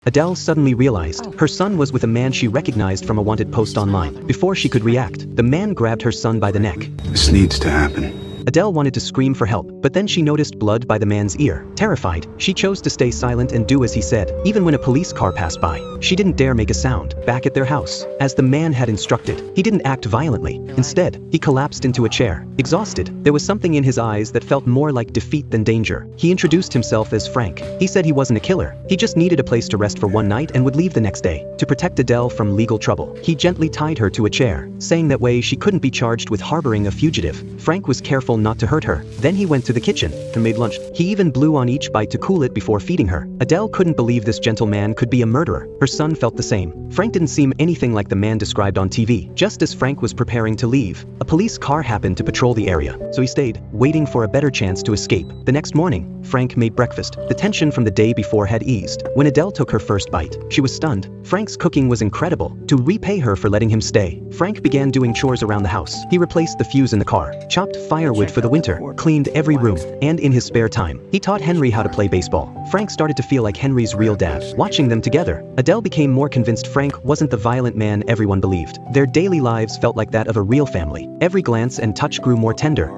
Adele suddenly realized her son was with a man she recognized from a wanted post online. Before she could react, the man grabbed her son by the neck. This needs to happen. Adele wanted to scream for help, but then she noticed blood by the man's ear. Terrified, she chose to stay silent and do as he said. Even when a police car passed by, she didn't dare make a sound. Back at their house, as the man had instructed, he didn't act violently. Instead, he collapsed into a chair. Exhausted, there was something in his eyes that felt more like defeat than danger. He introduced himself as Frank. He said he wasn't a killer. He just needed a place to rest for one night and would leave the next day. To protect Adele from legal trouble, he gently tied her to a chair, saying that way she couldn't be charged with harboring a fugitive. Frank was careful not to hurt her. Then he went to the kitchen and made lunch. He even blew on each bite to cool it before feeding her. Adele couldn't believe this gentleman could be a murderer. Her son felt the same. Frank didn't seem anything like the man described on TV. Just as Frank was preparing to leave, a police car happened to patrol the area, so he stayed, waiting for a better chance to escape. The next morning, Frank made breakfast. The tension from the day before had eased. When Adele took her first bite, she was stunned. Frank's cooking was incredible. To repay her for letting him stay, Frank began doing chores around the house. He replaced the fuse in the car, chopped firewood for the winter, cleaned every room, and in his spare time, he taught Henry how to play baseball. Frank started to feel like Henry's real dad. Watching them together, Adele became more convinced Frank wasn't the violent man everyone believed. Their daily lives felt like that of a real family. Every glance and touch grew more tender.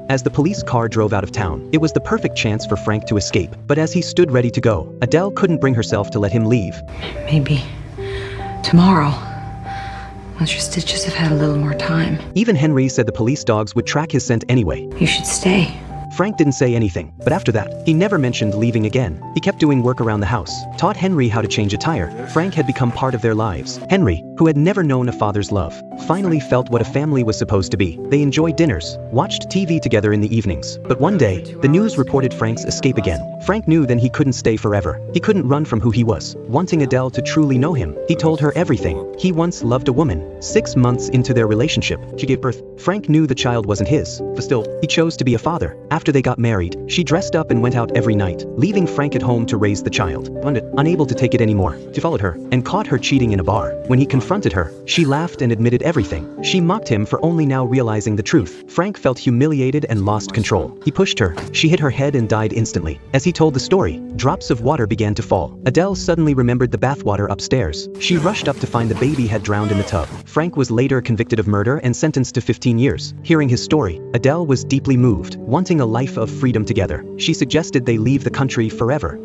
As the police car drove out of town, it was the perfect chance for Frank to escape. But as he stood ready to go, Adele couldn't bring herself to let him leave. Maybe tomorrow, once your stitches have had a little more time. Even Henry said the police dogs would track his scent anyway. You should stay. Frank didn't say anything, but after that, he never mentioned leaving again. He kept doing work around the house, taught Henry how to change a tire. Frank had become part of their lives. Henry, who had never known a father's love, finally felt what a family was supposed to be. They enjoyed dinners, watched TV together in the evenings. But one day, the news reported Frank's escape again. Frank knew then he couldn't stay forever. He couldn't run from who he was. Wanting Adele to truly know him, he told her everything. He once loved a woman. 6 months into their relationship, she gave birth. Frank knew the child wasn't his, but still, he chose to be a father. After they got married, she dressed up and went out every night, leaving Frank at home to raise the child. Unable to take it anymore, she followed her and caught her cheating in a bar. When he confronted her, she laughed and admitted everything. She mocked him for only now realizing the truth. Frank felt humiliated and lost control. He pushed her. She hit her head and died instantly. As he told the story, drops of water began to fall. Adele suddenly remembered the bathwater upstairs. She rushed up to find the baby had drowned in the tub. Frank was later convicted of murder and sentenced to 15 years. Hearing his story, Adele was deeply moved, wanting a life of freedom together. She suggested they leave the country forever.